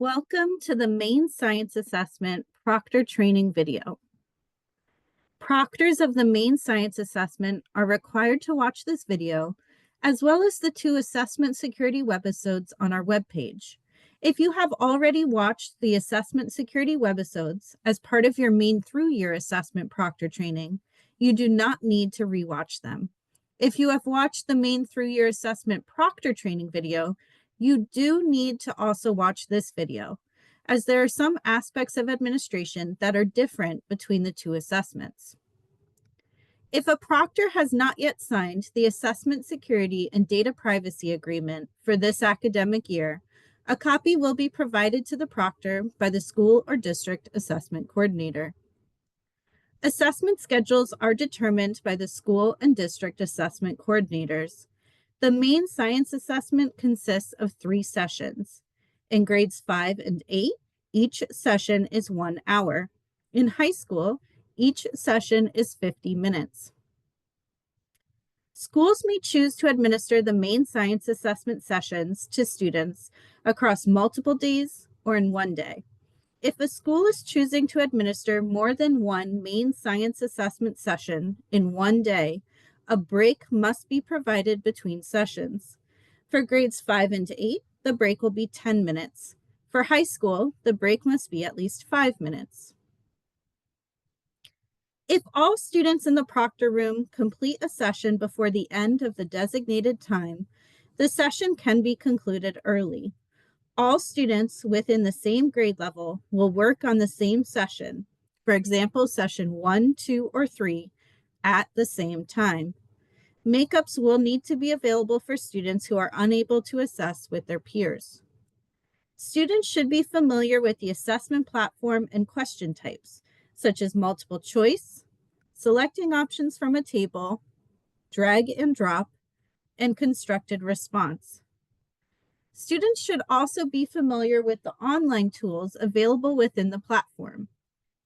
Welcome to the Maine Science Assessment Proctor training video. Proctors of the Maine Science Assessment are required to watch this video, as well as the 2 assessment security webisodes on our webpage. If you have already watched the assessment security webisodes as part of your Maine through-year assessment proctor training, you do not need to rewatch them. If you have watched the Maine through-year assessment proctor training video, you do need to also watch this video, as there are some aspects of administration that are different between the 2 assessments. If a proctor has not yet signed the Assessment Security and Data Privacy Agreement for this academic year, a copy will be provided to the proctor by the school or district assessment coordinator. Assessment schedules are determined by the school and district assessment coordinators. The Maine Science Assessment consists of 3 sessions. In grades 5 and 8, each session is 1 hour. In high school, each session is 50 minutes. Schools may choose to administer the Maine Science Assessment sessions to students across multiple days or in 1 day. If a school is choosing to administer more than 1 Maine Science Assessment session in 1 day, a break must be provided between sessions. For grades 5 and 8, the break will be 10 minutes. For high school, the break must be at least 5 minutes. If all students in the proctor room complete a session before the end of the designated time, the session can be concluded early. All students within the same grade level will work on the same session, for example, session 1, 2, or 3, at the same time. Makeups will need to be available for students who are unable to assess with their peers. Students should be familiar with the assessment platform and question types, such as multiple choice, selecting options from a table, drag and drop, and constructed response. Students should also be familiar with the online tools available within the platform.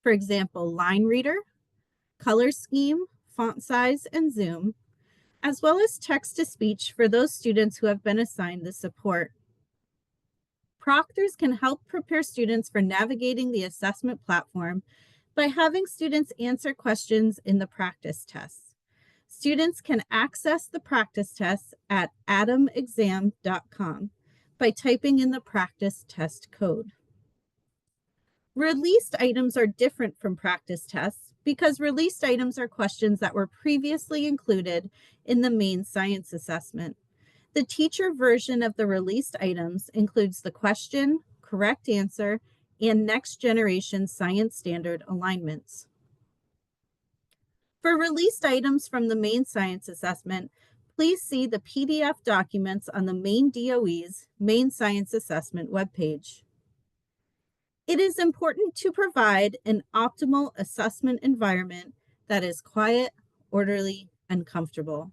For example, line reader, color scheme, font size, and zoom, as well as text-to-speech for those students who have been assigned the support. Proctors can help prepare students for navigating the assessment platform by having students answer questions in the practice tests. Students can access the practice tests at adamexam.com by typing in the practice test code. Released items are different from practice tests because released items are questions that were previously included in the Maine Science Assessment. The teacher version of the released items includes the question, correct answer, and next generation science standard alignments. For released items from the Maine Science Assessment, please see the PDF documents on the Maine DOE's Maine Science Assessment webpage. It is important to provide an optimal assessment environment that is quiet, orderly, and comfortable.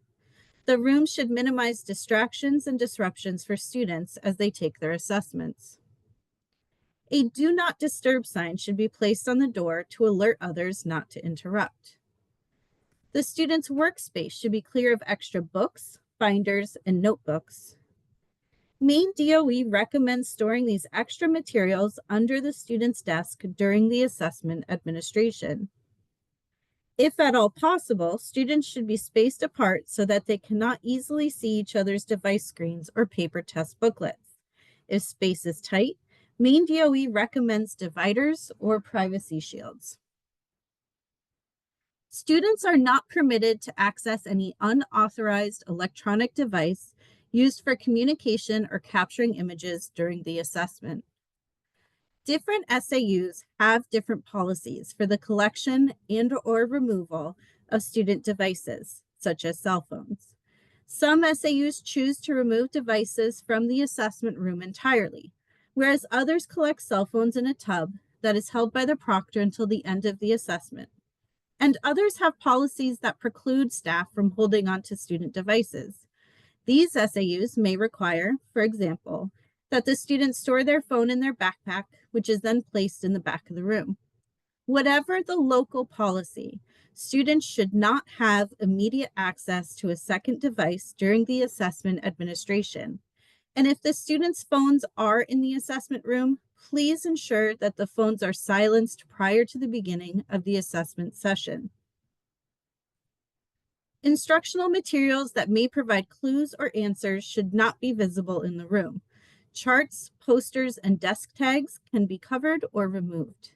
The room should minimize distractions and disruptions for students as they take their assessments. A do not disturb sign should be placed on the door to alert others not to interrupt. The student's workspace should be clear of extra books, binders, and notebooks. Maine DOE recommends storing these extra materials under the student's desk during the assessment administration. If at all possible, students should be spaced apart so that they cannot easily see each other's device screens or paper test booklets. If space is tight, Maine DOE recommends dividers or privacy shields. Students are not permitted to access any unauthorized electronic device used for communication or capturing images during the assessment. Different SAUs have different policies for the collection and/or removal of student devices, such as cell phones. Some SAUs choose to remove devices from the assessment room entirely, whereas others collect cell phones in a tub that is held by the proctor until the end of the assessment. And others have policies that preclude staff from holding onto student devices. These SAUs may require, for example, that the students store their phone in their backpack, which is then placed in the back of the room. Whatever the local policy, students should not have immediate access to a second device during the assessment administration. And if the students' phones are in the assessment room, please ensure that the phones are silenced prior to the beginning of the assessment session. Instructional materials that may provide clues or answers should not be visible in the room. Charts, posters, and desk tags can be covered or removed.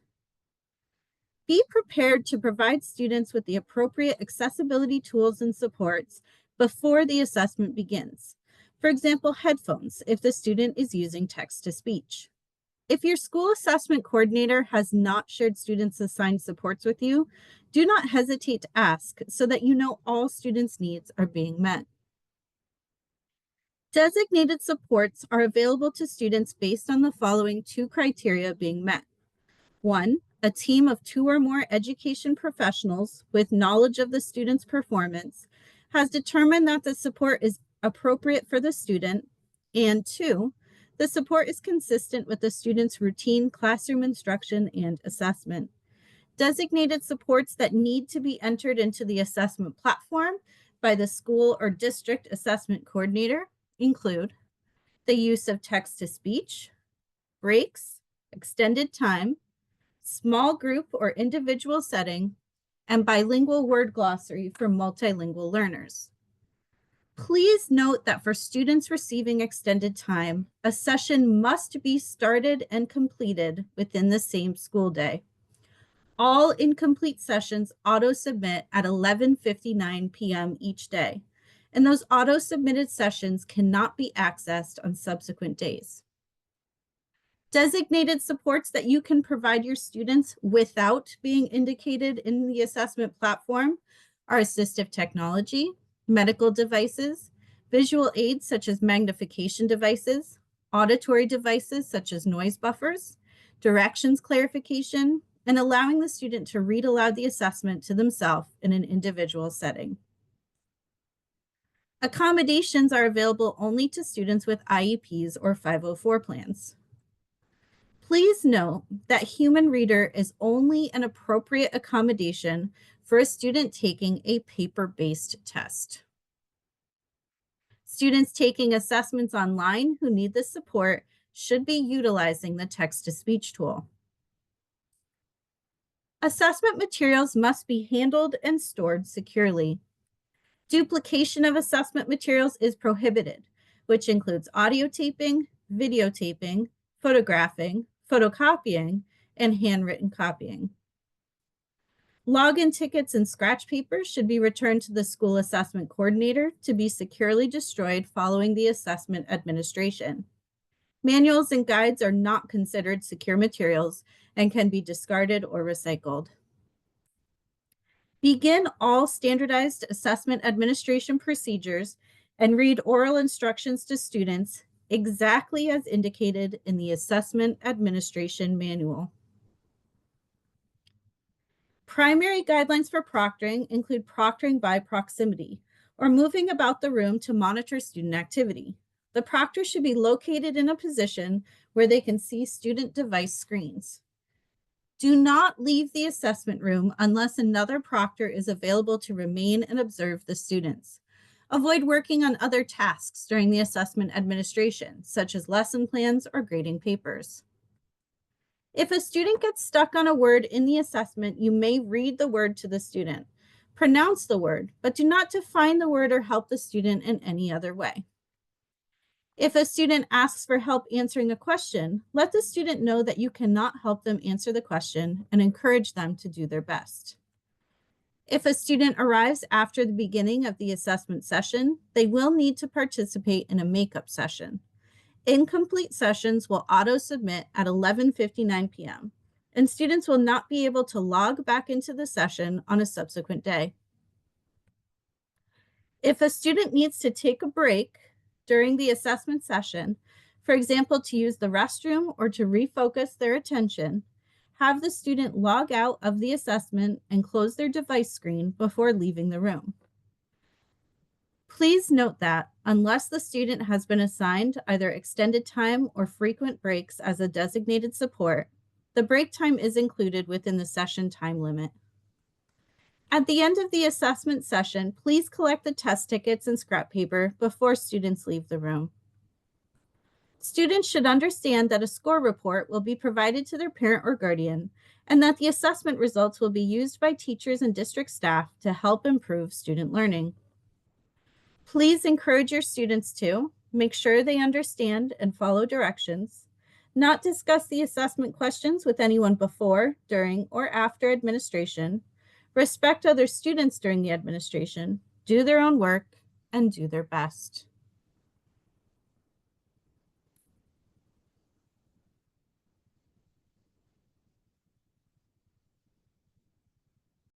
Be prepared to provide students with the appropriate accessibility tools and supports before the assessment begins. For example, headphones if the student is using text-to-speech. If your school assessment coordinator has not shared students' assigned supports with you, do not hesitate to ask so that you know all students' needs are being met. Designated supports are available to students based on the following 2 criteria being met. 1, a team of 2 or more education professionals with knowledge of the student's performance has determined that the support is appropriate for the student, and 2, the support is consistent with the student's routine classroom instruction and assessment. Designated supports that need to be entered into the assessment platform by the school or district assessment coordinator include the use of text-to-speech, breaks, extended time, small group or individual setting, and bilingual word glossary for multilingual learners. Please note that for students receiving extended time, a session must be started and completed within the same school day. All incomplete sessions auto-submit at 11:59 p.m. each day, and those auto-submitted sessions cannot be accessed on subsequent days. Designated supports that you can provide your students without being indicated in the assessment platform are assistive technology, medical devices, visual aids such as magnification devices, auditory devices such as noise buffers, directions clarification, and allowing the student to read aloud the assessment to themselves in an individual setting. Accommodations are available only to students with IEPs or 504 plans. Please note that human reader is only an appropriate accommodation for a student taking a paper-based test. Students taking assessments online who need this support should be utilizing the text-to-speech tool. Assessment materials must be handled and stored securely. Duplication of assessment materials is prohibited, which includes audio taping, videotaping, photographing, photocopying, and handwritten copying. Login tickets and scratch papers should be returned to the school assessment coordinator to be securely destroyed following the assessment administration. Manuals and guides are not considered secure materials and can be discarded or recycled. Begin all standardized assessment administration procedures and read oral instructions to students exactly as indicated in the Assessment Administration Manual. Primary guidelines for proctoring include proctoring by proximity, or moving about the room to monitor student activity. The proctor should be located in a position where they can see student device screens. Do not leave the assessment room unless another proctor is available to remain and observe the students. Avoid working on other tasks during the assessment administration, such as lesson plans or grading papers. If a student gets stuck on a word in the assessment, you may read the word to the student. Pronounce the word, but do not define the word or help the student in any other way. If a student asks for help answering a question, let the student know that you cannot help them answer the question and encourage them to do their best. If a student arrives after the beginning of the assessment session, they will need to participate in a makeup session. Incomplete sessions will auto-submit at 11:59 p.m., and students will not be able to log back into the session on a subsequent day. If a student needs to take a break during the assessment session, for example, to use the restroom or to refocus their attention, have the student log out of the assessment and close their device screen before leaving the room. Please note that unless the student has been assigned either extended time or frequent breaks as a designated support, the break time is included within the session time limit. At the end of the assessment session, please collect the test tickets and scrap paper before students leave the room. Students should understand that a score report will be provided to their parent or guardian, and that the assessment results will be used by teachers and district staff to help improve student learning. Please encourage your students to make sure they understand and follow directions, not discuss the assessment questions with anyone before, during, or after administration, respect other students during the administration, do their own work, and do their best.